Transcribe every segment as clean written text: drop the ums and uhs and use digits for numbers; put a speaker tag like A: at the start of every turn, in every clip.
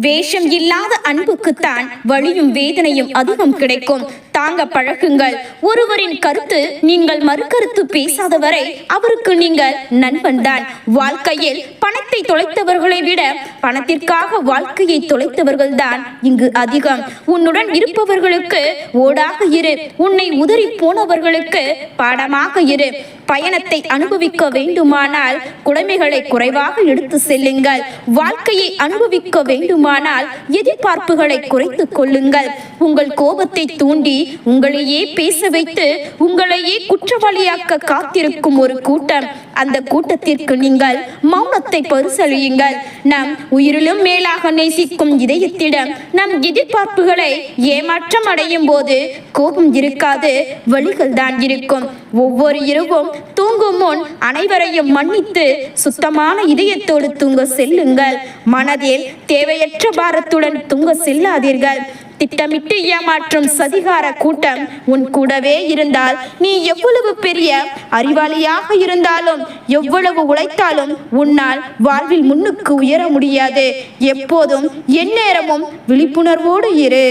A: வேஷம் இல்லாத அன்புக்குத்தான் வலியும் வேதனையும் அதிகம் கிடைக்கும். தாங்க பழகுங்கள். ஒருவரின் கருத்து நீங்கள் மறுகருத்து பேசாத வரை அவருக்கு நீங்கள் நண்பன் தான். வாழ்க்கையில் பணத்தை தொலைத்தவர்களை விட பணத்திற்காக வாழ்க்கையை தொலைத்தவர்கள் தான் இங்கு அதிகம். உன்னுடன் இருப்பவர்களுக்கு ஓடாக இரு, உன்னை உதறி போனவர்களுக்கு பாடமாக இரு. பயணத்தை அனுபவிக்க வேண்டுமானால் குடைமைகளை குறைவாக எடுத்து செல்லுங்கள். வாழ்க்கையை அனுபவிக்க வேண்டுமானால் எதிர்பார்ப்புகளை குறைத்துக் கொள்ளுங்கள். உங்கள் கோபத்தை தூண்டி உங்களையே பேச வைத்து உங்களையே குற்றவாளியாக்க காத்திருக்கும் ஒரு கூட்டம். அந்த கூட்டத்திற்கு நீங்கள் மௌனத்தை பரிசளியுங்கள். நம் உயிரிலும் மேலாக நேசிக்கும் இதயத்திடம் நம் எதிர்பார்ப்புகளை ஏமாற்றம் அடையும் போது கோபம் இருக்காது, வலிகள் தான் இருக்கும். ஒவ்வொரு இரவும் தூங்கும் முன் அனைவரையும் மன்னித்து சுத்தமான இதயத்தோடு தூங்க செல்லுங்கள். மனதில் தேவையற்ற பாரத்துடன் தூங்க செல்லாதீர்கள். திட்டமிட்டு ஏமாற்றும் சதிகார கூட்டம் உன் கூடவே இருந்தால் நீ எவ்வளவு பெரிய அறிவாளியாக இருந்தாலும் எவ்வளவு உழைத்தாலும் உன்னால் வாழ்வில் முன்னுக்கு உயர முடியாது. எப்போதும் எந்நேரமும் விழிப்புணர்வோடு இரு.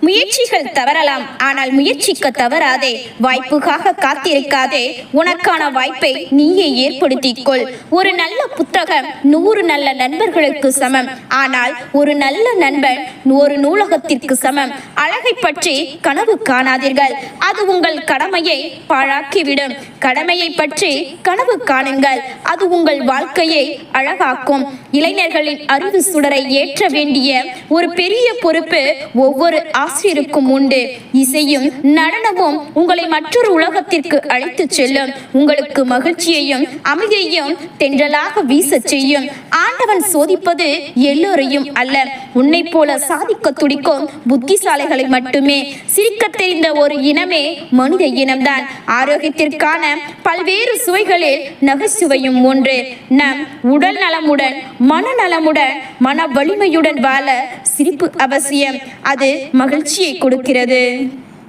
A: முயற்சிகள் தவறலாம், ஆனால் முயற்சிக்க தவறாதே. வாய்ப்புக்காக காத்திருக்காதே, உனக்கான வாய்ப்பை நீயே ஏற்படுத்திக்கொள். ஒரு நல்ல புத்தகம் 100 நல்ல நண்பர்களுக்கு சமம், ஆனால் ஒரு நல்ல நண்பன் ஒரு நூலகத்திற்கு சமம். அழகை பற்றி கனவு காணாதீர்கள், அது உங்கள் கடமையை பாழாக்கிவிடும். கடமையை பற்றி கனவு காணுங்கள், அது உங்கள் வாழ்க்கையை அழகாக்கும். இளைஞர்களின் அறிவு சுடரை ஏற்ற வேண்டிய ஒரு பெரிய பொறுப்பு ஒவ்வொரு ஆசிரியருக்கும் உண்டு. இசையும் நடனமும் உங்களை மற்றொரு உலகத்திற்கு அழைத்து செல்லும். உங்களுக்கு மகிழ்ச்சியையும் அமைதியையும் தென்றலாக வீச செய்யும். ஆண்டவன் சோதிப்பது எல்லோரையும் அல்ல, உன்னை போல சாதிக்க துடிக்கும் புத்திசாலிகளை மட்டுமே. சிரிக்க தெரிந்த ஒரு இனமே மனித இனம்தான். ஆரோக்கியத்திற்கான பல்வேறு சுவைகளில் நகைச்சுவையும் ஒன்று. நம் உடல் நலமுடன் மனநலமுடன் மன வலிமையுடன் வாழ சிரிப்பு அவசியம். அது மகிழ்ச்சியை கொடுக்கிறது.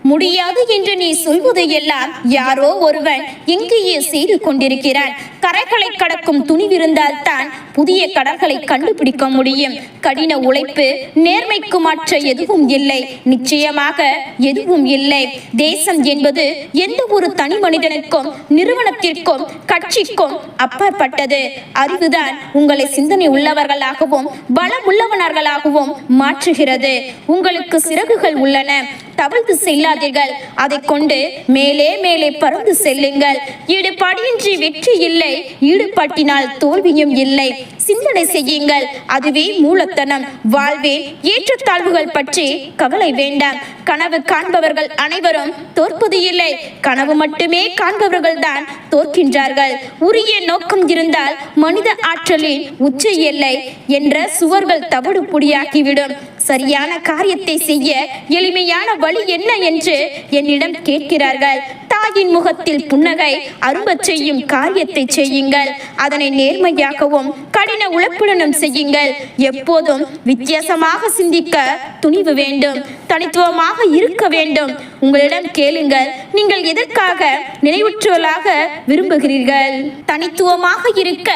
A: முடியாது என்று நீ சொல்வது எல்லாம் யாரோ ஒருவன் எங்கேயே செய்து கொண்டிருக்கிறான். கரைகளை கடக்கும் துணிவிருந்தால் தான் புதிய கடல்களை கண்டுபிடிக்க முடியும். கடின உழைப்பு நேர்மைக்கு மாற்ற எதுவும் இல்லை, நிச்சயமாக எதுவும் இல்லை. தேசம் என்பது எந்த ஒரு தனி மனிதனுக்கும் நிறுவனத்திற்கும் கட்சிக்கும் அப்பாற்பட்டது. அறிவுதான் உங்களை சிந்தனை உள்ளவர்களாகவும் பலம் உள்ளவர்களாகவும் மாற்றுகிறது. உங்களுக்கு சிறகுகள் உள்ளன, தவழ்ந்து செல்லாதீர்கள். அதை கொண்டு மேலே மேலே பறந்து செல்லுங்கள். ஈடுபாடின்றி வெற்றி இல்லை, ஈடுபாட்டினால் தோல்வியும் இல்லை. சிந்தனை செய்யுங்கள், அதுவே மூலத்தனம். வாழ்வில் ஏற்றத்தாழ்வுகள் பற்றி கவலை வேண்டாம். கனவு காண்பவர்கள் அனைவரும் தோற்பது இல்லை, கனவு மட்டுமே காண்பவர்கள் தான் தோற்கின்றார்கள். உரிய நோக்கம் இருந்தால் மனித ஆற்றலின் உச்ச எல்லை என்ற சுவர்கள் தவிடு பொடியாகிவிடும். சரியான காரியத்தை செய்ய எளிமையான வழி என்ன என்று என்னிடம் கேட்கிறார்கள். தாயின் முகத்தில் புன்னகை அரும்பச் செய்யும் காரியத்தை செய்யுங்கள். அதனை நேர்மையாகவும் கடின உழைப்புடனும் செய்யுங்கள். எப்போதும் வித்தியாசமாக சிந்திக்க துணிவு வேண்டும், தனித்துவமாக இருக்க வேண்டும். உங்களிடம் கேளுங்கள், நீங்கள் எதற்காக நினைவுற்றவர்களாக விரும்புகிறீர்கள்? தனித்துவமாக இருக்க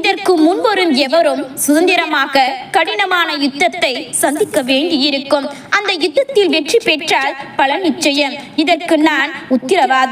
A: இதற்கு முன்வரும் எவரும் சுதந்திரமாக கடினமான யுத்தத்தை சந்திக்க வேண்டியிருக்கும். அந்த யுத்தத்தில் வெற்றி பெற்றால் பலன் நிச்சயம். இதற்கு நான் உத்திரவாதம்.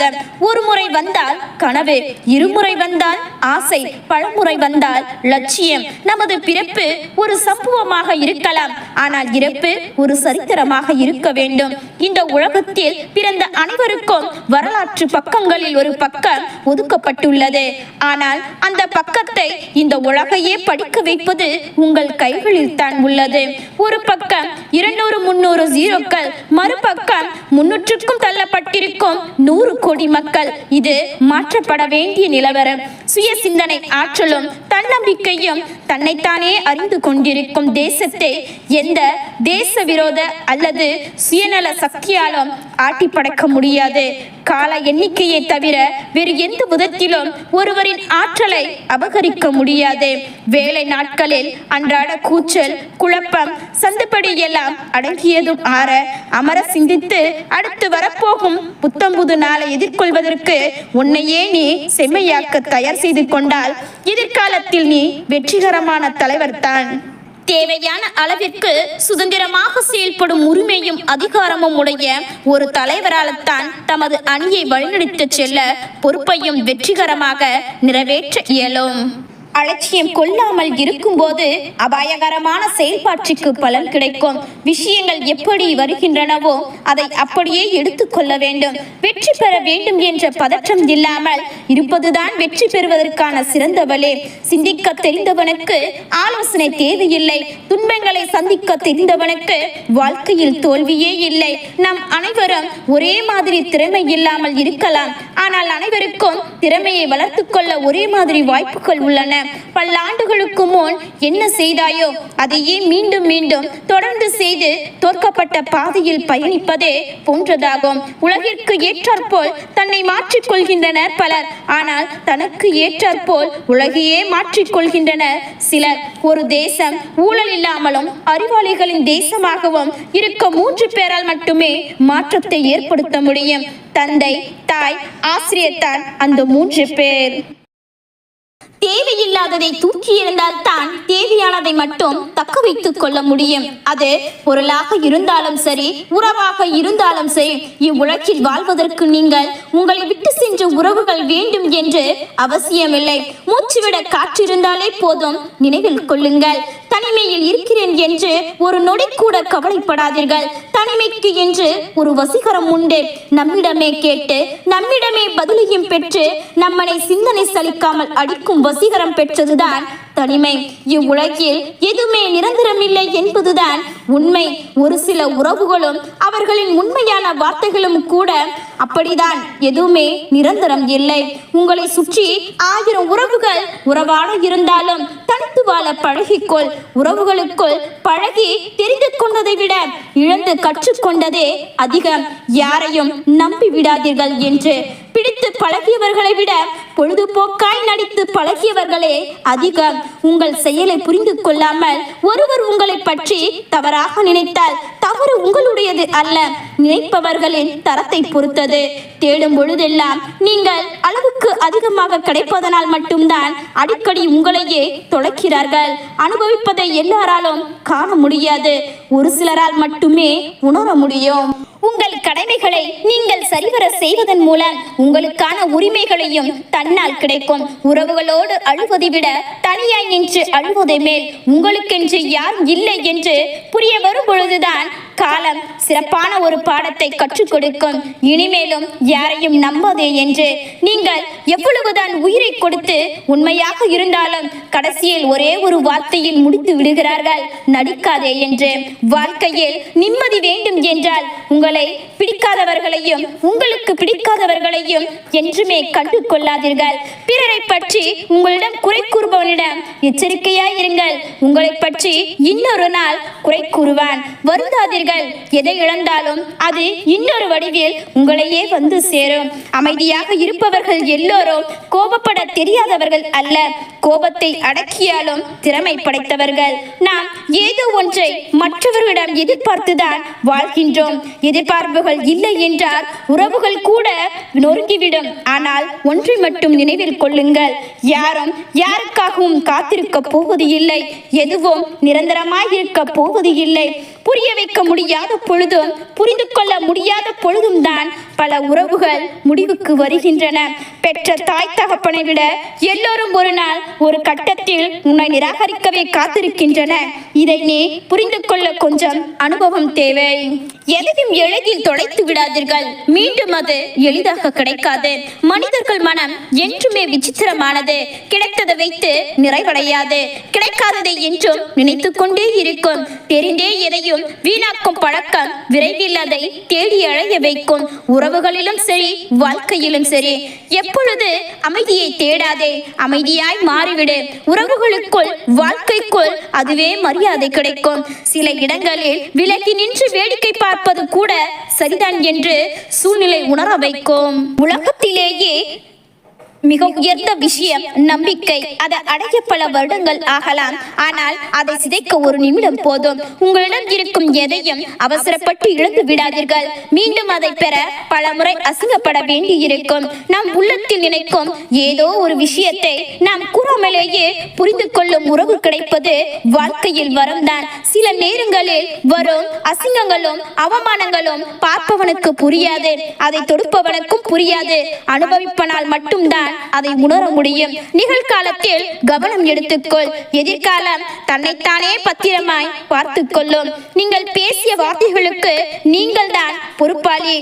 A: ஒரு முறை வந்தால் கனவு, இருமுறை வந்தால் ஆசை, பலமுறை வந்தால் லட்சியம். நமது பிறப்பு ஒரு சம்பவமாக இருக்கலாம், ஆனால் இறப்பு ஒரு சரித்திரமாக இருக்க வேண்டும். இந்த உலகத்தில் பிறந்த அனைவருக்கும் வரலாற்று பக்கங்களில் ஒரு பக்கம் ஒதுக்கப்பட்டுள்ளது. ஆனால் அந்த பக்கத்தை இந்த உலகையே படிக்க வைப்பது உங்கள் கைகளில் தான் உள்ளது. ஒரு பக்கம் 200-300 ஜீரோக்கள், மறுபக்கம் 300க்கும் தள்ளப்பட்டிருக்கும் 100 கோடி மக்கள். இது மாற்றப்பட வேண்டிய நிலவரம். சுய சிந்தனை ஆற்றலும் தன்னம்பிக்கையும் தன்னைத்தானே அறிந்து கொண்டிருக்கும் தேசத்தை எந்த தேச விரோத அல்லது சுயநல சக்தியாலும் ஆட்டி படைக்க முடியாது. கால எண்ணிக்கையை தவிர வேறு எந்த விதத்திலும் ஒருவரின் ஆற்றலை அபகரிக்க முடியாது. வேலை நாட்களில் அன்றாட கூச்சல், குழப்பம், சந்துப்படி எல்லாம் அடங்கியதும் ஆற அமர சிந்தித்து அடுத்து வரப்போகும் புத்தம்புது நாளை எதிர்கொள்வதற்கு உன்னையே நீ செம்மையாக்க தயார் செய்து கொண்டால் எதிர்காலத்தில் நீ வெற்றிகரமான தலைவர் தான். தேவையான அளவிற்கு சுதந்திரமாக செயல்படும் உரிமையும் அதிகாரமும் உடைய ஒரு தலைவரால் தான் தமது அணியை வழிநடத்தி செல்ல பொறுப்பையும் வெற்றிகரமாக நிறைவேற்ற இயலும். அலட்சியம் கொள்ளாமல் இருக்கும்போது அபாயகரமான செயல்பாட்டுக்கு பலன் கிடைக்கும். விஷயங்கள் எப்படி வருகின்றனவோ அதை அப்படியே எடுத்துக்கொள்ள வேண்டும். வெற்றி பெற வேண்டும் என்ற பதற்றம் இல்லாமல் இருப்பதுதான் வெற்றி பெறுவதற்கான சிறந்த வழி. சிந்திக்க தெரிந்தவனுக்கு ஆலோசனை தேவையில்லை. துன்பங்களை சந்திக்க தெரிந்தவனுக்கு வாழ்க்கையில் தோல்வியே இல்லை. நம் அனைவரும் ஒரே மாதிரி திறமை இல்லாமல் இருக்கலாம். ஆனால் அனைவருக்கும் திறமையை வளர்த்துக் கொள்ள ஒரே மாதிரி வாய்ப்புகள் உள்ளன. பல்லாண்டுகளுக்கு முன் என்ன செய்தாயோ அதையே மீண்டும் மீண்டும் தொடர்ந்து செய்து தோற்கப்பட்ட பாதையில் பயணிப்பதே போன்றதாகும். உலகிற்கு ஏற்றாற்போல் தன்னை மாற்றிக்கொள்கின்றனர் பலர். ஆனால் தனக்கு ஏற்றாற்போல் உலகையே மாற்றிக்கொள்கின்றனர் சிலர். ஒரு தேசம் ஊழல் இல்லாமலும் அறிவாளிகளின் தேசமாகவும் இருக்க 3 பேரால் மட்டுமே மாற்றத்தை ஏற்படுத்த முடியும். தந்தை, தாய், ஆசிரியர் தான் அந்த 3 பேர். தேவையில்லாததை தூக்கி எறிந்தால் தான் தேவையானதை மட்டும் தக்க வைத்துக் கொள்ள முடியும். அது பொருளாக இருந்தாலும் சரி, உறவாக இருந்தாலும் சரி. இவ்வுலகில் வாழ்வதற்கு நீங்கள் உங்களை விட்டு சென்ற உறவுகள் வேண்டும் என்று அவசியமில்லை. மூச்சுவிட காற்றிருந்தாலே போதும். நினைவில் கொள்ளுங்கள், தனிமையில் இருக்கிறேன் என்று ஒரு நொடி கூட கவலைப்படாதீர்கள். தனிமைக்கு என்று ஒரு வசீகரம் உண்டு. நம்மிடமே கேட்டு நம்மிடமே பதிலையும் பெற்று நம்மனை சிந்தனை சலிக்காமல் அடிக்கும் வசீகரம் பெற்றதுதான் தனிமை. இவ்வுலகில் எதுவுமே நிரந்தரமில்லை என்பதுதான் உண்மை. ஒரு சில உறவுகளும் அவர்களின் உண்மையான வார்த்தைகளும் கூட அப்படிதான். எதுவுமே நிரந்தரம் இல்லை. உங்களை சுற்றி 1000 உறவுகள் உறவாட இருந்தாலும் தனித்து வாழ பழகிக்கொள். உறவுகளுக்குள் பழகி தெரிந்து கொண்டதை விட இழந்து கற்றுக்கொண்டதே அதிகம். யாரையும் நம்பி விடாதீர்கள் என்று. பிடித்து பழகியவர்களை விட பொழுதுபோக்காய் நடித்து பழகியவர்களே அதிகம். உங்கள் செயலை புரிந்து கொள்ளாமல் ஒருவர் உங்களை பற்றி தவறாக நினைத்தால் தவறு உங்களுடையது அல்ல, நினைப்பவர்களின் தரத்தை பொறுத்தது. தேடும் பொழுதெல்லாம் நீங்கள் அளவுக்கு அதிகமாக கிடைப்பதனால் மட்டும்தான் அடிக்கடி உங்களையே தொலைக்கிறார்கள். அனுபவிப்பதை எல்லாராலும் காண முடியாது. ஒரு சிலரால் மட்டுமே உணர முடியும். உங்கள் கடமைகளை நீங்கள் சரிவர செய்வதன் மூலம் உங்களுக்கான உரிமைகளையும் தன்னால் கிடைக்கும். உறவுகளோடு அழுவதை விட தனியாய் நின்று அழுவதை மேல். உங்களுக்கென்று யாரும் இல்லை என்று புரிய வரும் பொழுதுதான் காலம் சிறப்பான ஒரு பாடத்தை கற்றுக் கொடுக்கும். இனிமேலும் யாரையும் நம்பாதே என்று. நீங்கள் எவ்வளவுதான் உயிரை கொடுத்து உண்மையாக இருந்தாலும் கடைசியில் ஒரே ஒரு வார்த்தையில் முடித்து விடுகிறார்கள், நடிக்காதே என்று. வாழ்க்கையில் நிம்மதி வேண்டும் என்றால் உங்களை பிடிக்காதவர்களையும் உங்களுக்கு பிடிக்காதவர்களையும் என்றுமே கண்டு கொள்ளாதீர்கள். பிறரை பற்றி உங்களிடம் குறை கூறுபவனிடம் எச்சரிக்கையாய் இருங்கள். உங்களை பற்றி இன்னொரு நாள் குறை கூறுவான். வருந்தாதீர்கள். எதை இழந்தாலும் அது இன்னொரு வடிவில் உங்களையே வந்து சேரும். அமைதியாக இருப்பவர்கள் எல்லோரும் கோபப்பட தெரியாதவர்கள் அல்ல, கோபத்தை அடக்கியாலும் திறமை படைத்தவர்கள். நாம் ஏதோ ஒன்றை மற்றவர்களிடம் எதிர்பார்த்துதான் வாழ்கின்றோம். எதிர்பார்ப்புகள் இல்லை என்றால் உறவுகள் கூட நொறுங்கிவிடும். ஆனால் ஒன்றை மட்டும் நினைவில் கொள்ளுங்கள், யாரும் யாருக்காகவும் காத்திருக்க போவது இல்லை. எதுவும் நிரந்தரமாய் இருக்க போவது இல்லை. புரிய வைக்க முடியாத பொழுதும் புரிந்து கொள்ள முடியாத பொழுதும் தான் பல உறவுகள் முடிவுக்கு வருகின்றன. பெற்ற தாய் தகப்பனை விட எல்லோரும் ஒரு நாள் ஒரு கட்டத்தில் உன்னை நிராகரிக்கவே காத்திருக்கின்றன. இதை நீ புரிந்து கொள்ள கொஞ்சம் அனுபவம் தேவை. எதையும் எளிதில் தொலைத்து விடாதீர்கள். மீண்டும் அது எளிதாக கிடைக்காது. மனிதர்கள் மனம் என்றுமே விசித்திரமானது. கிடைத்ததை வைத்து நிறைவடையாது. கிடைக்காததை என்றும் நினைத்து கொண்டே இருக்கும். தெரிந்தே எதையும் வீணாக்கும் பழக்கம் விரைவில் அதை தேடி அழைய வைக்கும். உறவுகளிலும் சரி, வாழ்க்கையிலும் சரி. எப்பொழுது அமைதியை தேடாதே, அமைதியாய் மாறிவிடு. உறவுகளுக்குள் வாழ்க்கைக்குள் அதுவே மரியாதை கிடைக்கும். சில இடங்களில் விலகி நின்று வேடிக்கை பார்ப்பது கூட சரிதான் என்று சூழ்நிலை உணர வைக்கும். உலகத்திலேயே மிக உயர்ந்த விஷயம் நம்பிக்கை. அதை அடைய பல வருடங்கள் ஆகலாம், ஆனால் அதை சிதைக்க ஒரு நிமிடம் போதும். உங்களிடம் இருக்கும் எதையும் அவசரப்பட்டு இழந்து விடாதீர்கள். மீண்டும் அதை பெற பல முறை அசிங்கப்பட வேண்டி இருக்கும். நாம் உள்ளத்தில் நினைக்கும் ஏதோ ஒரு விஷயத்தை நாம் கூறாமலேயே புரிந்து கொள்ளும் உறவு கிடைப்பது வாழ்க்கையில் வரம்தான். சில நேரங்களில் வரும் அசிங்கங்களும் அவமானங்களும் பார்ப்பவனுக்கு புரியாது, அதை தொடுப்பவனுக்கும் புரியாது. அனுபவிப்பனால் மட்டும்தான் அதை உணர முடியும். நிகழ்காலத்தில் கவனம் எடுத்துக்கொள், எதிர்காலம் தன்னைத்தானே பத்திரமாய் பார்த்து கொள்ளும். நீங்கள் பேசிய வார்த்தைகளுக்கு நீங்கள் தான் பொறுப்பாளி.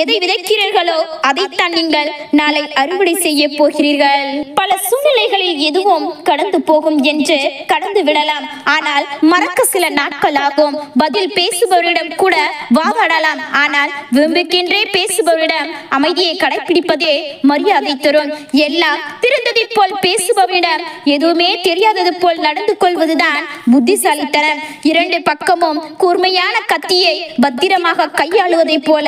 A: எதை விதைக்கிறீர்களோ அதைத்தான் நீங்கள் நாளை அறுவடை செய்ய போகிறீர்கள். பல சூழ்நிலைகளில் எதுவும் கடந்து போகும் என்று கடந்து விடலாம், ஆனால் மறக்க சில நாட்கள் ஆகும். பதில் பேசுபவரிடம் கூட வாதாடலாம், ஆனால் விரும்புகின்றே பேசுபவரிடம் அமைதியை கடைபிடிப்பதே மரியாதை தரும். எல்லாம் தெரிந்ததை போல் பேசுபவரிடம் எதுவுமே தெரியாதது போல் நடந்து கொள்வதுதான் புத்திசாலித்தனம். இரண்டு பக்கமும் கூர்மையான கத்தியை பத்திரமாக கையாளுவதை போல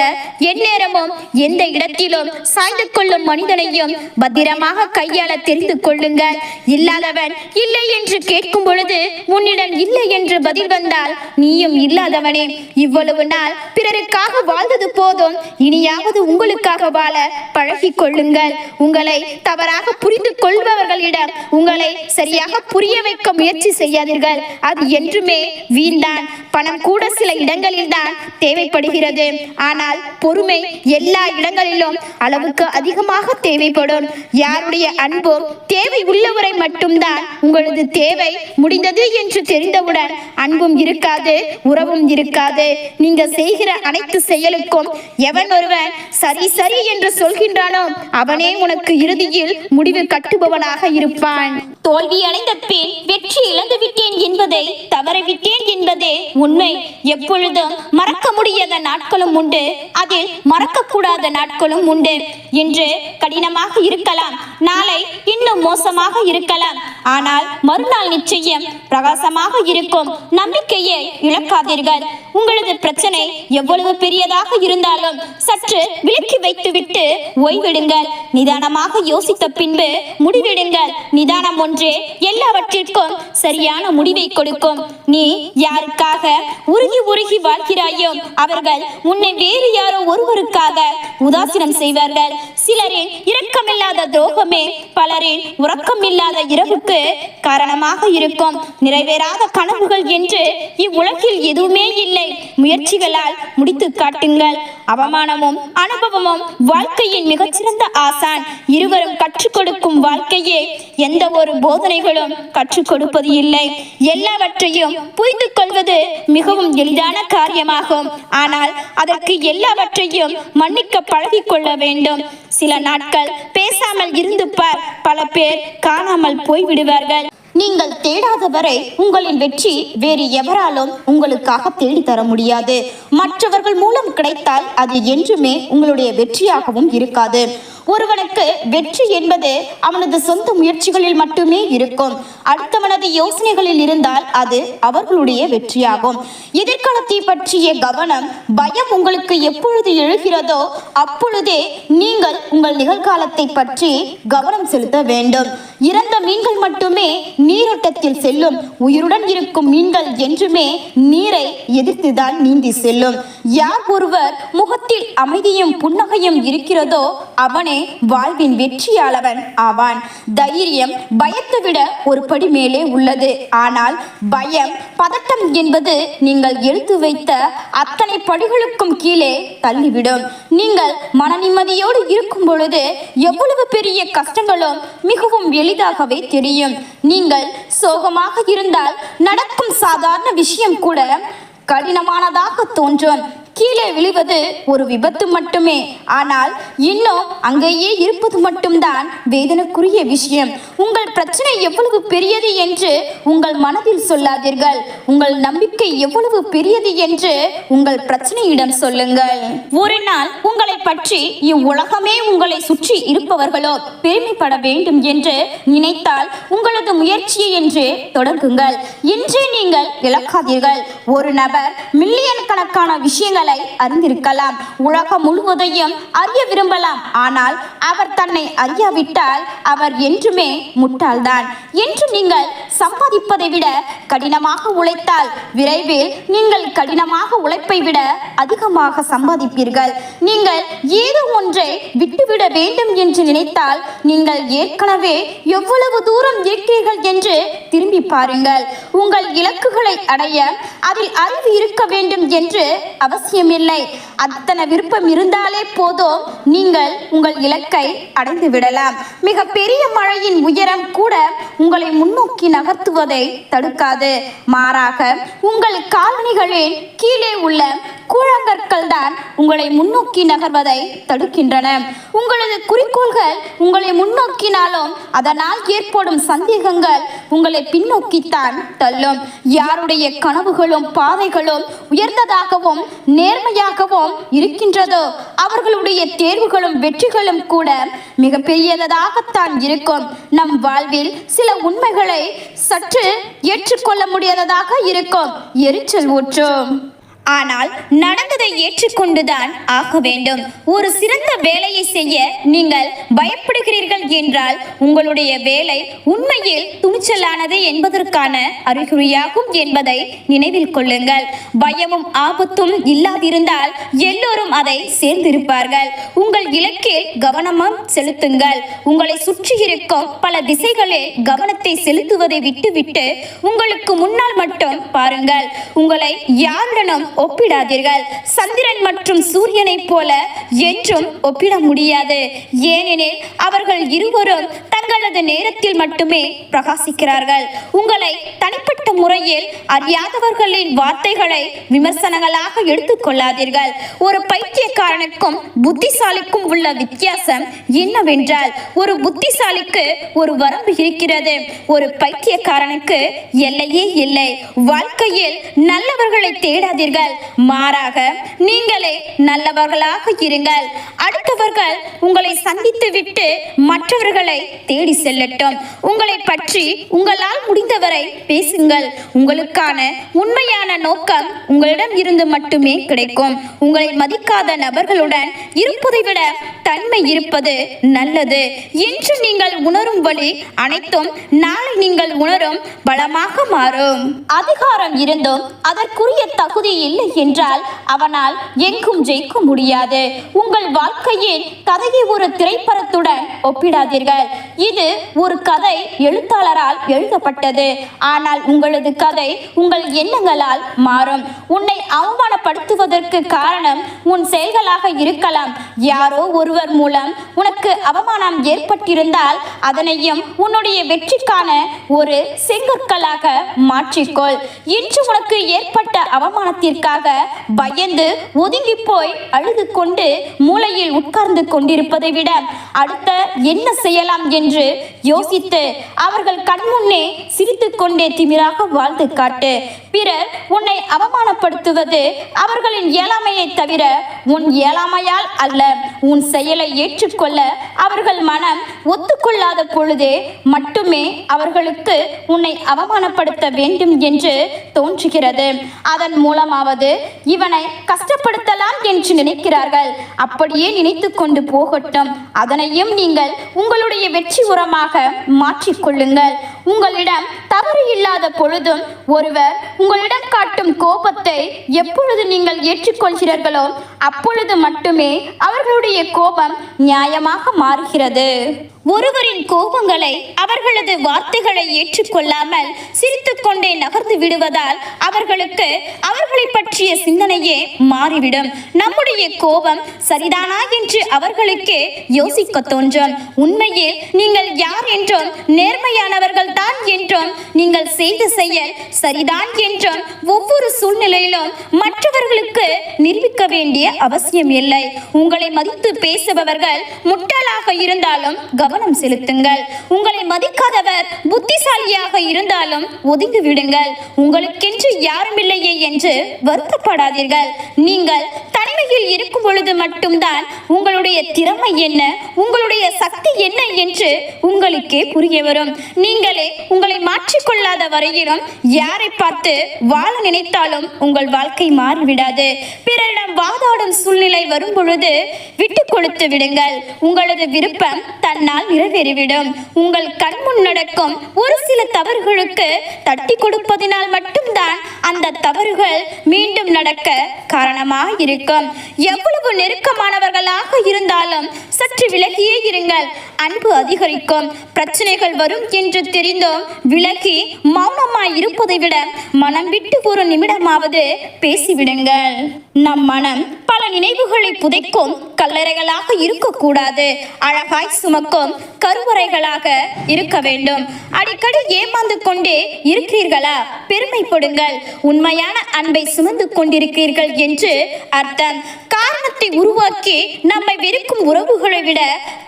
A: எந்நேரமும் எந்த இடத்திலும் சாய்ந்து கொள்ளும் மனிதனையும் பத்திரமாக கையாள தெரிந்து கொள்ளுங்கள். இல்லாதவன் இல்லை என்று கேட்கும் பொழுது உன்னிடம் இல்லை என்று பதில் வந்தால் நீயும் இல்லாதவனே. இவ்வளவு நாள் பிறருக்காக வாழ்ந்தது போதும், இனியாவது உங்களுக்காக வாழ பழகி கொள்ளுங்கள். உங்களை தவறாக புரிந்து கொள்பவர்களிடம் உங்களை சரியாக புரிய வைக்க முயற்சி செய்யாதீர்கள். அது என்றுமே வீண்தான். பணம் கூட சில இடங்களில் தான் தேவைப்படுகிறது, ஆனால் பொறுமை எல்லா இடங்களிலும் அளவுக்கு அதிகமாக தேவைப்படும். யாருடைய அன்பும் தேவை உள்ளவரை மட்டும்தான். உங்களது தேவை முடிந்தது என்று தெரிந்தவுடன் அன்பும் இருக்காது, உறவும் இருக்காது. நீங்கள் செய்கிற அனைத்து செயலுக்கும் எவன் ஒருவன் சரி சரி என்று சொல்கின்றானோ அவனே உனக்கு இறுதியில் முடிவு கட்டுபவனாக இருப்பான். தோல்வி அடைந்த பின் வெற்றி இழந்து விட்டேன் என்பதை தவறவிட்டேன் என்பதே உண்மை. எப்பொழுதும் மறக்க முடியாத நாட்களும் உண்டு, அதில் மறக்கக்கூடாத நாட்களும் உண்டு. இன்று கடினமாக இருக்கலாம், நாளை இன்னும் மோசமாக இருக்கலாம், ஆனால் மறுநாள் நிச்சயம் பிரகாசமாக இருக்கும். நம்பிக்கையை இழக்காதீர்கள். உங்களது பிரச்சனை எவ்வளவு பெரியதாக இருந்தாலும் சற்று விலக்கி வைத்துவிட்டு ஓய்விடுங்கள். நிதானமாக யோசித்த பின்பு முடிவெடுங்கள். நிதானம் ஒன்றே எல்லாவற்றிற்கும் சரியான முடிவை கொடுக்கும். நீ யாருக்காக உருகி உருகி வாழ்கிறாயோ அவர்கள் உன்னை வேறு யாரோ ஒருவருக்காக உதாசீனம் செய்வார்கள். சிலரின் இரக்கமில்லாத துரோகமே பலரின் உறக்கமில்லாத இரவுக்கு காரணமாக இருக்கும். நிறைவேறாத கனவுகள் என்று இவ்வுலகில் எதுவுமே இல்லை. முயற்சிகளால் முடித்து காட்டுங்கள். அவமானமும் அனுபவமும் வாழ்க்கையின் மிகச்சிறந்த ஆசான். இருவரும் கற்றுக் கொடுக்கும் வாழ்க்கையே எந்த ஒரு போதனைகளும் கற்றுக் கொடுப்பது இல்லை. எல்லாவற்றையும் புரிந்து கொள்வது மிகவும் எளிதான காரியமாகும், ஆனால் அதற்கு எல்லாவற்றையும் மன்னிக்க பழகிக் கொள்ள வேண்டும். சில நாட்கள் பேசாமல் இருந்து பார், பல பேர் காணாமல் போய்விடுவார்கள். நீங்கள் தேடாதவரை உங்களின் வெற்றி வேறு எவராலும் உங்களுக்காக தேடி தர முடியாது. மற்றவர்கள் மூலம் கிடைத்தால் அது என்றுமே உங்களுடைய வெற்றியாகவும் இருக்காது. ஒருவனுக்கு வெற்றி என்பது அவனது சொந்த முயற்சிகளில் மட்டுமே இருக்கும். அடுத்தவனது யோசனைகளில் இருந்தால் அது அவர்களுடைய வெற்றியாகும். எதிர்காலத்தை பற்றிய கவனம், பயம் உங்களுக்கு எப்பொழுது எழுகிறதோ அப்பொழுதே நீங்கள் உங்கள் நிகழ்காலத்தை பற்றி கவனம் செலுத்த வேண்டும். இறந்த மீன்கள் மட்டுமே நீரோட்டத்தில் செல்லும். உயிருடன் இருக்கும் மீன்கள் என்றுமே நீரை எதிர்த்துதான் நீந்தி செல்லும். யார் ஒருவர் முகத்தில் அமைதியும் புன்னகையும் இருக்கிறதோ அவனே வாழ்வின் வெற்றியாளவன் ஆவான். தைரியம் பயத்தை விட ஒரு படி மேலே உள்ளது. ஆனால் பயம், பதட்டம் என்பது நீங்கள் எடுத்து வைத்த அத்தனை படிகளுக்கும் கீழே தள்ளிவிடும். நீங்கள் மன நிம்மதியோடு இருக்கும் பொழுது எவ்வளவு பெரிய கஷ்டங்களும் மிகவும் எளிதாகவே தெரியும். நீங்கள் சோகமாக இருந்தால் நடக்கும் சாதாரண விஷயம் கூட கடினமானதாக தோன்றும். கீழே விழுவது ஒரு விபத்து மட்டுமே, ஆனால் இன்னும் அங்கேயே இருப்பது மட்டும்தான் வேதனைக்குரிய விஷயம். உங்கள் பிரச்சனை எவ்வளவு பெரியது என்று உங்கள் மனதில் சொல்லாதீர்கள். உங்கள் நம்பிக்கை எவ்வளவு பெரியது என்று உங்கள் பிரச்சனையிடம் சொல்லுங்கள். ஒரு நாள் உங்களை பற்றி இவ்வுலகமே உங்களை சுற்றி இருப்பவர்களோ பெருமைப்பட வேண்டும் என்று நினைத்தால் உங்களது முயற்சியை என்று தொடங்குங்கள். இன்றே நீங்கள் இழக்காதீர்கள். ஒரு நபர் மில்லியன் கணக்கான விஷயங்களை உண்மைகளை அறிந்திருக்கலாம், உலகம் முழுவதையும் அறிய விரும்பலாம். ஆனால் அவர் தன்னை அறியாவிட்டால் அவர் என்றுமே முட்டாள்தான். என்று நீங்கள் சம்பாதிப்பதை விட கடினமாக உழைத்தால் விரைவில் நீங்கள் கடினமாக உழைப்பை விட அதிகமாக சம்பாதிப்பீர்கள். நீங்கள் ஏதோ ஒன்றை விட்டுவிட வேண்டும் என்று நினைத்தால் நீங்கள் ஏற்கனவே எவ்வளவு தூரம் இருக்கிறீர்கள் என்று திரும்பி பாருங்கள். உங்கள் இலக்குகளை அடைய அதில் அறிவு இருக்க வேண்டும் என்று அவசியமில்லை. அத்தனை விருப்பம் இருந்தாலே போதும், நீங்கள் உங்கள் இலக்கை அடைந்து விடலாம். மிக பெரிய மழையின் உயரம் கூட உங்களை முன்னோக்கி நகர்த்துவதை தடுக்காது. மாறாக உங்கள் காலணிகளின் கீழே உள்ள கூழாங்கற்கள் தான் உங்களை முன்னோக்கி நகர்வதை தடுக்கின்றன. உங்களது குறிக்கோள்கள் உங்களை முன்னோக்கினாலும் அதனால் ஏற்படும் சந்தேகங்கள் உங்களை பின்னோக்கித்தான் தள்ளும். யாருடைய கனவுகளும் பாதைகளும் உயர்ந்ததாகவும் நேர்மையாகவும் இருக்கின்றதோ அவர்களுடைய தேர்வுகளும் வெற்றிகளும் கூட மிக பெரியதாகத்தான் இருக்கும். நம் வாழ்வில் சில உண்மைகளை சற்று ஏற்றுக்கொள்ள முடியாததாக இருக்கும், எரிச்சல் ஊற்றும். ஆனால் நடந்ததை ஏற்றுக்கொண்டுதான் ஆக வேண்டும். ஒரு சிறந்த வேலையை செய்ய நீங்கள் பயப்படுகிறீர்கள் என்றால் உங்களுடைய வேலை உண்மையில் துணிச்சலானது என்பதற்கான அறிகுறியாகும் என்பதை நினைவில் கொள்ளுங்கள். பயமும் ஆபத்தும் இல்லாதிருந்தால் எல்லோரும் அதை சேர்ந்திருப்பார்கள். உங்கள் இலக்கில் கவனமும் செலுத்துங்கள். உங்களை சுற்றி இருக்கும் பல திசைகளில் கவனத்தை செலுத்துவதை விட்டுவிட்டு உங்களுக்கு முன்னால் மட்டும் பாருங்கள். உங்களை யாருடனும் ஒப்பிடாதீர்கள். சந்திரன் மற்றும் சூரியனை போல என்றும் ஒப்பிட முடியாது. ஏனெனில் அவர்கள் இருவரும் தங்களது நேரத்தில் மட்டுமே பிரகாசிக்கிறார்கள். உங்களை தனிப்பட்ட முறையில் அறியாதவர்களின் வார்த்தைகளை விமர்சனங்களாக எடுத்துக்கொள்ளாதீர்கள். ஒரு பைத்தியக்காரனுக்கும் புத்திசாலிக்கும் உள்ள வித்தியாசம் என்னவென்றால் ஒரு புத்திசாலிக்கு ஒரு வரம்பு இருக்கிறது, ஒரு பைத்தியக்காரனுக்கு எல்லையே இல்லை. வாழ்க்கையில் நல்லவர்களை தேடாதீர்கள், மாறாக நீங்களே நல்லவர்களாக இருங்கள். அடுத்தவர்கள் உங்களை சந்தித்து விட்டு மற்றவர்களை தேடி செல்லட்டும். உங்களை பற்றி உங்களால் முடிந்தவரை பேசுங்கள். உங்களுக்கான உண்மையான நோக்கம் உங்களிடம் இருந்து மட்டுமே கிடைக்கும். உங்களை மதிக்காத நபர்களுடன் இருப்பதை விட தன்மை இருப்பது நல்லது என்று நீங்கள் உணரும் வழி அனைத்தும் நாளை நீங்கள் உணரும் பலமாக மாறும். அதிகாரம் இருந்தும் அதற்குரிய தகுதி இல்லை என்றால் அவனால் எங்கும் ஜெயிக்க முடியாது. உங்கள் வாழ்க்கையின் கதையை ஒரு திரைப்படத்துடன் ஒப்பிடாதீர்கள். இது ஒரு கதை எழுத்தாளரால் எழுதப்பட்டது. ஆனால் உங்களது கதை உங்கள் எண்ணங்களால் மாறும். உன்னை அவமானப்படுத்துவதற்கு காரணம் உன் செயல்களாக இருக்கலாம். யாரோ ஒருவர் மூலம் உனக்கு அவமானம் ஏற்பட்டிருந்தால் அதனையும் உன்னுடைய வெற்றிக்கான ஒரு செங்கற்களாக மாற்றிக்கொள். இன்று உனக்கு ஏற்பட்ட அவமானத்திற்காக பயந்து ஒதுங்கி போய் அழுது கொண்டு மூலையில் உட்கார்ந்து கொண்டிருப்பதை விட அடுத்த என்ன செய்யலாம் என்று யோசித்து அவர்கள் கண்முன்னே சிரித்து கொண்டே திமிராக வாழ்ந்து காட்டு. பிறர் உன்னை அவமானப்படுத்துவது அவர்களின் இயலாமையை தவிர உன் இயலாமையால் அல்ல. உன் செயலை ஏற்றுக்கொள்ள அவர்கள் மனம் ஒத்துக்கொள்ளாத பொழுதே மட்டுமே அவர்களுக்கு உன்னை அவமானப்படுத்த வேண்டும் என்று தோன்றுகிறது. அதன் மூலமாவது இவனை கஷ்டப்படுத்தலாம் என்று நினைக்கிறார்கள். அப்படியே நினைத்து கொண்டு போகட்டும். அதனையும் நீங்கள் உங்களுடைய வெற்றி உரமாக மாற்றிக்கொள்ளுங்கள். உங்களிடம் தவறு இல்லாத பொழுதும் ஒருவர் உங்களிடம் காட்டும் கோபத்தை எப்பொழுது நீங்கள் ஏற்றுக்கொள்கிறீர்களோ அப்பொழுது மட்டுமே அவர்களுடைய கோபம் நியாயமாக மாறுகிறது. ஒருவரின் கோபங்களை அவர்களது வார்த்தைகளை ஏற்றுக்கொள்ளாமல் சிரித்துக்கொண்டே நகர்ந்து விடுவதால் அவர்களுக்கு அவர்களை பற்றிய சிந்தனையே மாறிவிடும். நம்முடைய கோபம் சரிதானா என்று அவர்களுக்கே யோசிக்க தோன்றும். உண்மையில் நீங்கள் யார் என்றும் நேர்மையானவர்கள் தான் என்றும் நீங்கள் செய்த செயல் சரிதான் என்றும் ஒவ்வொரு சூழ்நிலையிலும் மற்றவர்களுக்கு நிரூபிக்க வேண்டிய அவசியம் இல்லை. உங்களை மதித்து பேசுபவர்கள் முட்டாளாக இருந்தாலும் கவனம் செலுத்துங்கள். உங்களை மதிக்காதவர் புத்திசாலியாக இருந்தாலும் ஒதுங்கி விடுங்கள். உங்களுக்கென்று யாரும் இல்லையே என்று வருத்தப்படாதீர்கள். நீங்கள் தனிமையில் இருக்கும் பொழுது மட்டும்தான் உங்களுடைய திறமை என்ன, உங்களுடைய சக்தி என்ன என்று உங்களுக்கே புரிய வரும். நீங்களே உங்களை மாற்றிக்கொள்ளாத வரையிலும் யாரை பார்த்து வாழ நினைத்தாலும் உங்கள் வாழ்க்கை மாறிவிடாது. பிறரிடம் வாதாடும் சூழ்நிலை வரும் பொழுது விட்டு கொடுத்து விடுங்கள். உங்களது விருப்பம் தன்னால் நிறைவேறிவிடும். உங்கள் கண் முன் நடக்கும் ஒரு சில தவறுகளுக்கு தட்டி கொடுப்பதினால் மட்டும்தான் அந்த தவறுகள் மீண்டும் நடக்க காரணமாக இருக்கும். எவ்வளவு நெருக்கமானவர்களாக இருந்தாலும் சற்று விலகியே இருங்கள். அன்பு அதிகரிக்கும். பிரச்சனைகள் வரும் என்று தெரிந்தும் விலகி மௌனமாய் இருப்பதை விட மனம் விட்டு ஒரு நிமிடமாவது பேசிவிடுங்கள். நம் மனம் பல நினைவுகளை புதைக்கும் கல்லறைகளாக இருக்கக்கூடாது. அழகாய் சுமக்கும் கருவறைகளாக இருக்க வேண்டும். அடிக்கடி ஏமாந்து கொண்டே இருக்கிறீர்களா? பெருமைப்படுங்கள். உண்மையான அன்பை சுமந்து கொண்டிருக்கிறீர்கள் என்று அர்த்தம். காரணத்தை உருவாக்கி நம்மை வெறுக்கும் உறவுகளை விட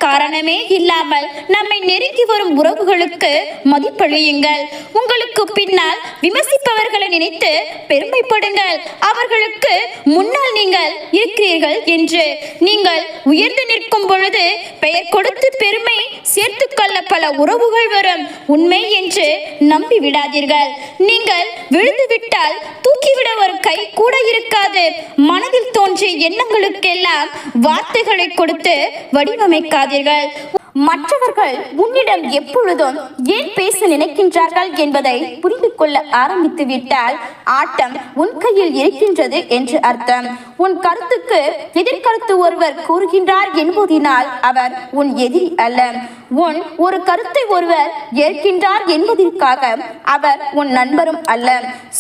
A: காரணமே இல்லாமல் நம்மை நெருங்கி வரும் உறவுகளுக்கு மதிப்பளியுங்கள். உங்களுக்கு பின்னால் விமர்சிப்பவர்களை நினைத்து பெருமைப்படுங்கள். அவர்களுக்கு முன்னால் நீங்கள் இருக்கிறீர்கள் என்று. நீங்கள் உயர்ந்து நிற்கும் பொழுது பெயர் கொடுத்து பெருமை சேர்த்து கொள்ள பல உறவுகள் வரும். உண்மை என்று நம்பி விடாதீர்கள். நீங்கள் விழுந்து விட்டால் தூக்கிவிட ஒரு கை கூட இருக்காது. மனதில் தோன்றிய எண்ணங்களுக்கெல்லாம் வார்த்தைகளை கொடுத்து வடிவமைக்காதீர்கள். மற்றவர்கள் உன்னிடம் எப்பொழுதும் ஏன் பேச நினைக்கின்றார்கள் என்பதை புரிந்து கொள்ள ஆரம்பித்து விட்டால் ஆட்டம் உன் கையில் இருக்கின்றது என்று அர்த்தம். உன் கருத்துக்கு எதிர்கருத்து ஒருவர் கூறுகின்றார் என்பதினால் அவர் உன் எதிரி அல்ல. உன் ஒரு கருத்தை ஒருவர் ஏற்கின்றார் என்பதற்காக அவர் உன் நண்பரும் அல்ல.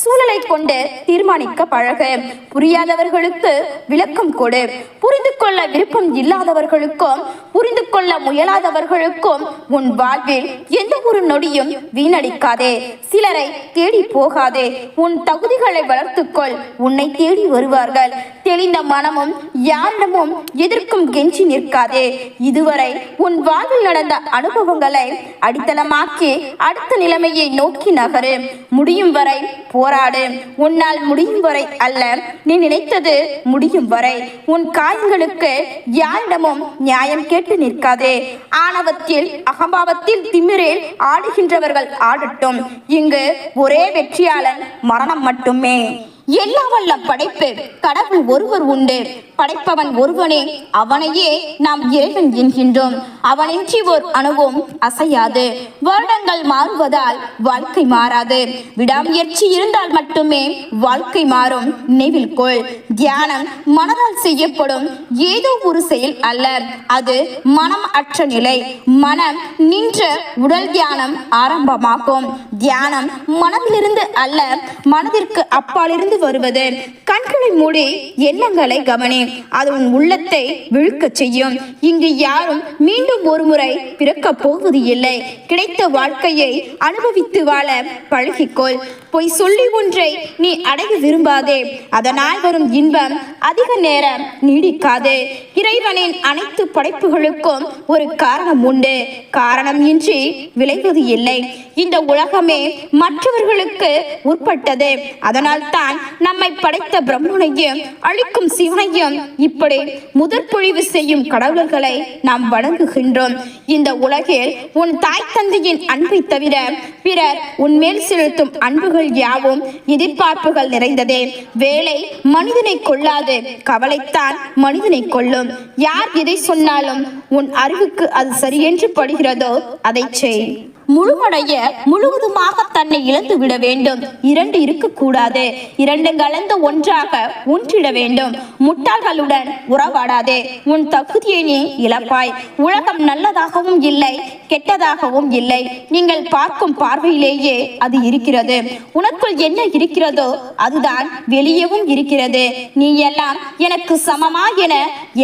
A: சூழலை கொண்டு தீர்மானிக்க பழகு. புரியாதவர்களுக்கு விளக்கம் கொடு. புரிந்து கொள்ள விருப்பம் இல்லாதவர்களுக்கும் புரிந்து கொள்ள முயலாதவர்களுக்கும் உன் வாழ்வில் எந்த ஒரு நொடியும் வீணடிக்காதே. சிலரை தேடி போகாதே. உன் தகுதிகளை வளர்த்துக்கொள். உன்னை தேடி வருவார்கள். தெளிந்த மனமும் யாரிடமும் எதிர்க்கும் கெஞ்சி நிற்காதே. இதுவரை உன் வாழ்வில் நடந்த அனுபவங்களை அடித்தளமாக்கி அடுத்த நிலைமையை நோக்கி நகரு. முடியும் வரை போராடு. உன்னால் முடியும் வரை அல்ல, நீ நினைத்தது முடியும் வரை. உன் காயங்களுக்கு யாரிடமும் நியாயம் கேட்டு நிற்காதே. ஆணவத்தில் அகம்பாவத்தில் திமிரில் ஆடுகின்றவர்கள் ஆடட்டும். இங்கு ஒரே வெற்றியாளன் மரணம் மட்டுமே. எல்லாம் வல்ல படைப்பு கடவுள் ஒருவர் உண்டு. படைப்பவன் ஒருவனே. அவனையே நாம் இறைவன் என்கின்றோம். அவனின்றி ஓர் அணுவும் அசையாது. வருடங்கள் மாறுவதால் வாழ்க்கை மாறாது. விடாமுயற்சி இருந்தால் மட்டுமே வாழ்க்கை மாறும். நினைவில் கொள். தியானம் மனதால் செய்யப்படும் ஏதோ ஒரு செயல் அல்ல. அது மனம் அற்ற நிலை. மனம் நின்ற உடல் தியானம் ஆரம்பமாகும். தியானம் மனதிலிருந்து அல்ல, மனதிற்கு அப்பாலிருந்து வருவது. கண்களை மூடி எண்ணங்களை கவனி. அது உன் உள்ளத்தை விழுக்க செய்யும். இங்கு யாரும் மீண்டும் ஒரு முறை பிறக்க போவது இல்லை. கிடைத்த வாழ்க்கையை அனுபவித்து வாழ பழகிக்கொள். பொய் சொல்லி ஒன்றை நீ அடைய விரும்பாதே. அதனால் வரும் இன்பம் அதிக நேரம் நீடிக்காது. இறைவனின் அனைத்து படைப்புகளுக்கும் ஒரு காரணம் உண்டு. காரணம் இன்றி விளைவது இல்லை. இந்த உலகமே மற்றவர்களுக்கு உட்பட்டது. அதனால் தான் நம்மை படைத்த பிரம்மனையும் அழிக்கும் சிவனையும் இப்படி முதற்பொழிவு செய்யும் கடவுள்களை நாம் வணங்குகின்றோம். இந்த உலகில் உன் தாய் தந்தையின் அன்பை தவிர பிறர் உன்மேல் செலுத்தும் அன்புகள் யாவும் எதிர்பார்ப்புகள் நிறைந்ததே. வேலை மனிதனை கொள்ளாது, கவலைத்தான் மனிதனை கொள்ளும். யார் எதை சொன்னாலும் உன் அறிவுக்கு அது சரியென்று படுகிறதோ அதை செய். முழுமடைய முழுவதுமாக தன்னை இழந்து விட வேண்டும். இரண்டு இருக்கக்கூடாது. இரண்டு கலந்து ஒன்றாக ஒன்றிட வேண்டும். முட்டாள்களுடன் உறவாடாதே. உன் தகுதியை நீ இழப்பாய். உலகம் நல்லதாகவும் இல்லை, கெட்டதாகவும் இல்லை. நீங்கள் பார்க்கும் பார்வையிலேயே அது இருக்கிறது. உனக்குள் என்ன இருக்கிறதோ அதுதான் வெளியவும் இருக்கிறது. நீ எல்லாம் எனக்கு சமமா என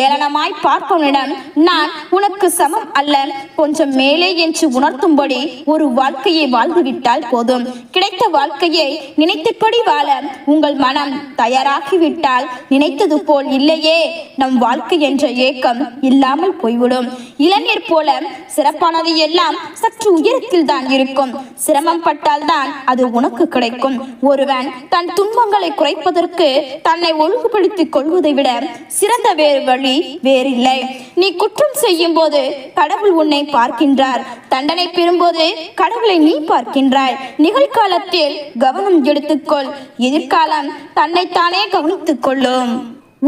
A: ஏளனமாய் பார்ப்பவனிடம் நான் உனக்கு சமம் அல்ல, கொஞ்சம் மேலே என்று உணர்த்தும்படி ஒரு வாழ்க்கையை வாழ்ந்துவிட்டால் போதும். கிடைத்த வாழ்க்கையை நினைத்தபடி வாழ உங்கள் மனம் தயாராகிவிட்டால் நினைத்தது போல் இல்லையே நம் வாழ்க்கை என்ற ஏக்கம் இல்லாமல் போய்விடும். இளைஞர் போல சிறப்பானது எல்லாம் சற்று உயரத்தில் தான் இருக்கும். சிரமம் பட்டால் தான் அது உனக்கு கிடைக்கும். ஒருவன் தன் துன்பங்களை குறைப்பதற்கு தன்னை ஒழுங்குபடுத்திக் கொள்வதை விட சிறந்த வேறு வழி வேறில்லை. நீ குற்றம் செய்யும் போது கடவுள் உன்னை பார்க்கின்றார். தண்டனை பெறும்போது கடவுளை நீ பார்க்கின்றாய். நிகழ்காலத்தில் கவனம் எடுத்துக்கொள். எதிர்காலம் தன்னைத்தானே கவனித்துக் கொள்ளும்.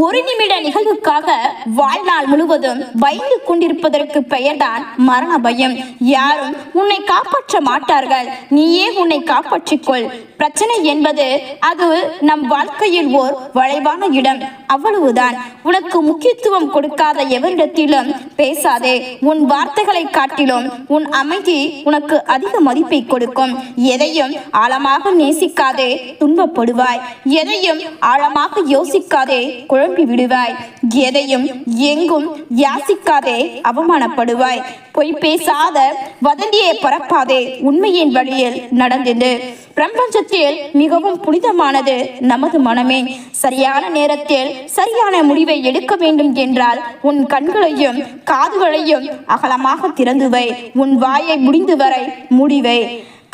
A: ஒரு நிமிட நிகழ்வுக்காக வாழ்நாள் முழுவதும் பயந்து கொண்டிருப்பதற்கு பெயர்தான் மரண பயம். யாரும் உன்னை காப்பாற்ற மாட்டார்கள். நீயே உன்னை காப்பாற்றிக்கொள். பிரச்சனை என்பது அது நம் வாழ்க்கையில் ஓர் வளைவான இடம், அவ்வளவுதான். உனக்கு முக்கியத்துவம் கொடுக்காத எவரிடத்திலும் பேசாதே. உன் வார்த்தைகளை காட்டிலும் உன் அமைதி உனக்கு அதிக மதிப்பை கொடுக்கும். எதையும் ஆழமாக நேசிக்காதே, துன்பப்படுவாய். எதையும் ஆழமாக யோசிக்காதே, குழம்பி விடுவாய். எதையும் எங்கும் யாசிக்காதே, அவமானப்படுவாய். பொய் பேசாத, வதந்தியை பரப்பாதே, உண்மையின் வழியில் நடந்தது. பிரபஞ்சத்தில் மிகவும் புனிதமானது நமது மனமே. சரியான நேரத்தில் சரியான முடிவை எடுக்க வேண்டும் என்றால் உன் கண்களையும் காதுகளையும் அகலமாக திறந்துவை. உன் வாயை முடிந்து வரை முடிவை.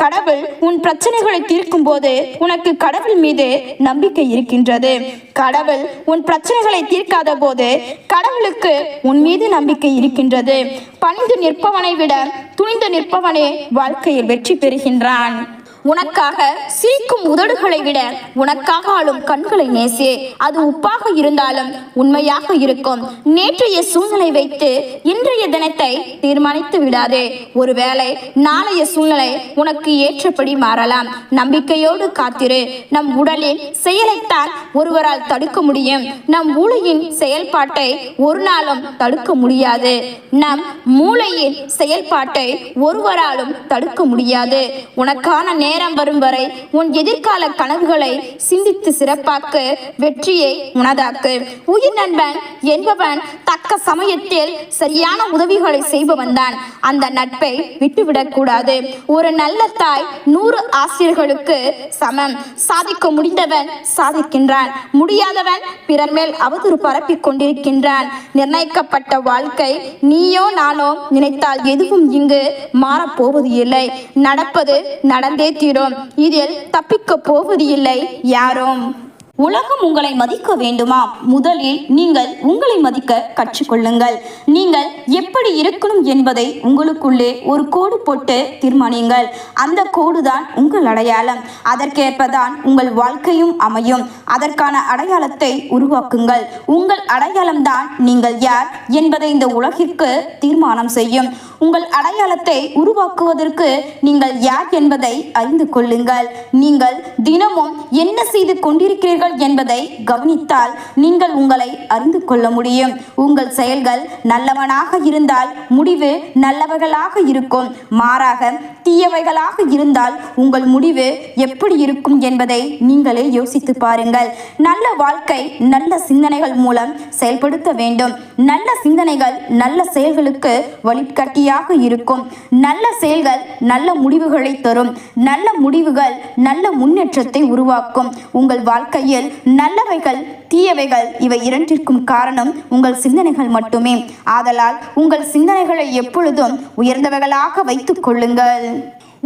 A: கடவுள் உன் பிரச்சனைகளை தீர்க்கும் போது உனக்கு கடவுள் மீது நம்பிக்கை இருக்கின்றது. கடவுள் உன் பிரச்சனைகளை தீர்க்காத போது கடவுளுக்கு உன் மீது நம்பிக்கை இருக்கின்றது. பணிந்து நிற்பவனை விட துணிந்து நிற்பவனே வாழ்க்கையில் வெற்றி பெறுகின்றான். உனக்காக சிரிக்கும் உதடுகளை விட உனக்காக ஆளும் கண்களை நேசே. அது உப்பாக இருந்தாலும் உண்மையாக இருக்கும். நேற்றைய சூழ்நிலை வைத்து இன்றைய தினத்தை தீர்மானித்து விடாதே. ஒருவேளை நாளைய சூழ்நிலை உனக்கு ஏற்றபடி மாறலாம். நம்பிக்கையோடு காத்திரு. நம் உடலின் செயலைத்தான் ஒருவரால் தடுக்க முடியும். நம் மூளையின் செயல்பாட்டை ஒரு நாளும் தடுக்க முடியாது. நம் மூளையின் செயல்பாட்டை ஒருவராலும் தடுக்க முடியாது. உனக்கான நேரம் வரும் வரை உன் எதிர்கால கனவுகளை சிந்தித்து சிறப்பாக்க. வெற்றியை உனதாக்கு. உயிர் நண்பன் என்பவன் தக்க சமயத்தில் சரியான உதவிகளை செய்பவன் தான். அந்த நட்பை விட்டுவிடக் கூடாது. ஒரு நல்ல தாய் 100 ஆசிரியர்களுக்கு சமம். சாதிக்க முடிந்தவன் சாதிக்கின்றான், முடியாதவன் பிறர் மேல் அவதூறு பரப்பிக் கொண்டிருக்கின்றான். நிர்ணயிக்கப்பட்ட வாழ்க்கை நீயோ நானோ நினைத்தால் எதுவும் இங்கு மாறப்போவது இல்லை. நடப்பது நடந்தே தீரும். இதில் தப்பிக்க போவது இல்லை யாரும். உலகம் உங்களை மதிக்க வேண்டுமா? முதலில் நீங்கள் உங்களை மதிக்க கற்றுக்கொள்ளுங்கள். நீங்கள் எப்படி இருக்கணும் என்பதை உங்களுக்குள்ளே ஒரு கோடு போட்டு தீர்மானியுங்கள். அந்த கோடுதான் உங்கள் அடையாளம். அதற்கேற்பதான் உங்கள் வாழ்க்கையும் அமையும். அதற்கான அடையாளத்தை உருவாக்குங்கள். உங்கள் அடையாளம்தான் நீங்கள் யார் என்பதை இந்த உலகிற்கு தீர்மானம் செய்யும். உங்கள் அடையாளத்தை உருவாக்குவதற்கு நீங்கள் யார் என்பதை அறிந்து கொள்ளுங்கள். நீங்கள் தினமும் என்ன செய்து கொண்டிருக்கிறீர்கள் என்பதை கவனித்தால் நீங்கள் உங்களை அறிந்து கொள்ள முடியும். உங்கள் செயல்கள் நல்லவனாக இருந்தால் முடிவு நல்லவைகளாக இருக்கும். மாறாக தீயவைகளாக இருந்தால் உங்கள் முடிவு எப்படி இருக்கும் என்பதை நீங்களே யோசித்து பாருங்கள். நல்ல வாழ்க்கை நல்ல சிந்தனைகள் மூலம் செயல்படுத்த வேண்டும். நல்ல சிந்தனைகள் நல்ல செயல்களுக்கு வழிகாட்டியாக இருக்கும். நல்ல செயல்கள் நல்ல முடிவுகளை தரும். நல்ல முடிவுகள் நல்ல முன்னேற்றத்தை உருவாக்கும். உங்கள் வாழ்க்கையில் நல்லவைகள் தீயவைகள் இவை இரண்டிற்கும் காரணம் உங்கள் சிந்தனைகள் மட்டுமே. ஆதலால் உங்கள் சிந்தனைகளை எப்பொழுதும் உயர்ந்தவைகளாக வைத்துக் கொள்ளுங்கள்.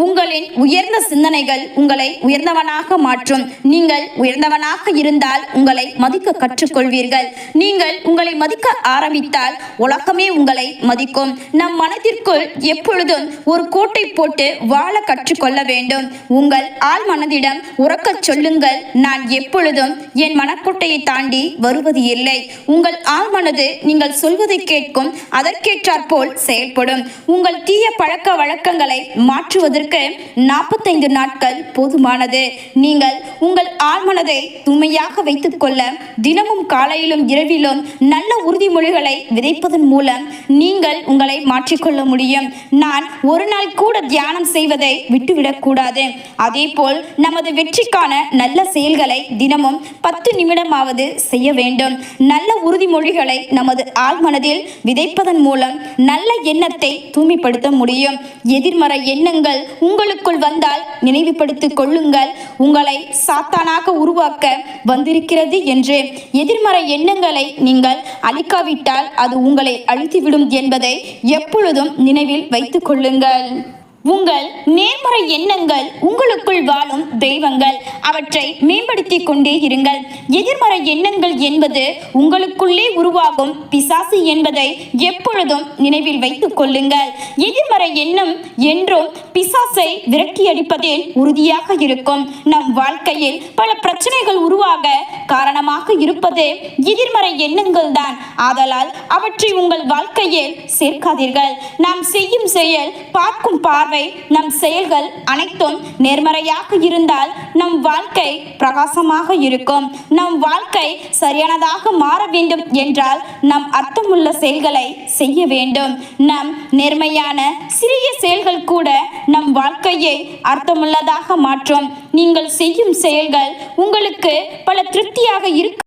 A: உங்களின் உயர்ந்த சிந்தனைகள் உங்களை உயர்ந்தவனாக மாற்றும். நீங்கள் உயர்ந்தவனாக இருந்தால் உங்களை மதிக்க கற்றுக்கொள்வீர்கள். நீங்கள் உங்களை மதிக்க ஆரம்பித்தால் உலகமே உங்களை மதிக்கும். நம் மனதிற்குள் எப்பொழுதும் ஒரு கோட்டை போட்டு வாழ கற்றுக்கொள்ள வேண்டும். உங்கள் ஆள் மனதிடம் உறக்கச் சொல்லுங்கள், நான் எப்பொழுதும் என் மனக்கோட்டையை தாண்டி வருவது இல்லை. உங்கள் ஆள் மனது நீங்கள் சொல்வதை கேட்கும். அதற்கேற்றாற்போல் செயல்படும். உங்கள் தீய பழக்க வழக்கங்களை மாற்றுவதற்கு 45 நாட்கள் போதுமானது. நீங்கள் உங்கள் ஆழ்மனதை தூய்மையாக வைத்துக் கொள்ள தினமும் காலையிலும் இரவிலும் நல்ல உறுதிமொழிகளை விதைப்பதன் மூலம் நீங்கள் உங்களை மாற்றிக்கொள்ள முடியும். நான் ஒரு நாள் கூட தியானம் செய்வதை விட்டுவிடக் கூடாது. அதே போல் நமது வெற்றிக்கான நல்ல செயல்களை தினமும் 10 நிமிடமாவது செய்ய வேண்டும். நல்ல உறுதிமொழிகளை நமது ஆழ்மனதில் விதைப்பதன் மூலம் நல்ல எண்ணத்தை தூய்மைப்படுத்த முடியும். எதிர்மறை எண்ணங்கள் உங்களுக்குள் வந்தால் நினைவுபடுத்திக் கொள்ளுங்கள், உங்களை சாத்தானாக உருவாக்க வந்திருக்கிறது என்று. எதிர்மறை எண்ணங்களை நீங்கள் அழிக்காவிட்டால் அது உங்களை அழித்துவிடும் என்பதை எப்பொழுதும் நினைவில் வைத்துக் கொள்ளுங்கள். உங்கள் நேர்மறை எண்ணங்கள் உங்களுக்குள் வாழும் தெய்வங்கள். அவற்றை மேம்படுத்திக் கொண்டே இருங்கள். எதிர்மறை எண்ணங்கள் என்பது உங்களுக்குள்ளே உருவாகும் பிசாசு என்பதை எப்பொழுதும் நினைவில் வைத்துக் கொள்ளுங்கள். எதிர்மறை எண்ணம் என்றும் பிசாசை விரட்டியடிப்பதில் உறுதியாக இருக்கும். நம் வாழ்க்கையில் பல பிரச்சனைகள் உருவாக காரணமாக இருப்பது எதிர்மறை எண்ணங்கள் தான். ஆதலால் அவற்றை உங்கள் வாழ்க்கையில் சேர்க்காதீர்கள். நாம் செய்யும் செயல், பார்க்கும் பார்வை, நம் செயல்கள் அனைத்தும் நேர்மறையாக இருந்தால் நம் வாழ்க்கை பிரகாசமாக இருக்கும். நம் வாழ்க்கை சரியானதாக மாற வேண்டும் என்றால் நம் அர்த்தமுள்ள செயல்களை செய்ய வேண்டும். நம் நேர்மையான சிறிய செயல்கள் கூட நம் வாழ்க்கையை அர்த்தமுள்ளதாக மாற்றும். நீங்கள் செய்யும் செயல்கள் உங்களுக்கு பல திருப்தியாக இருக்க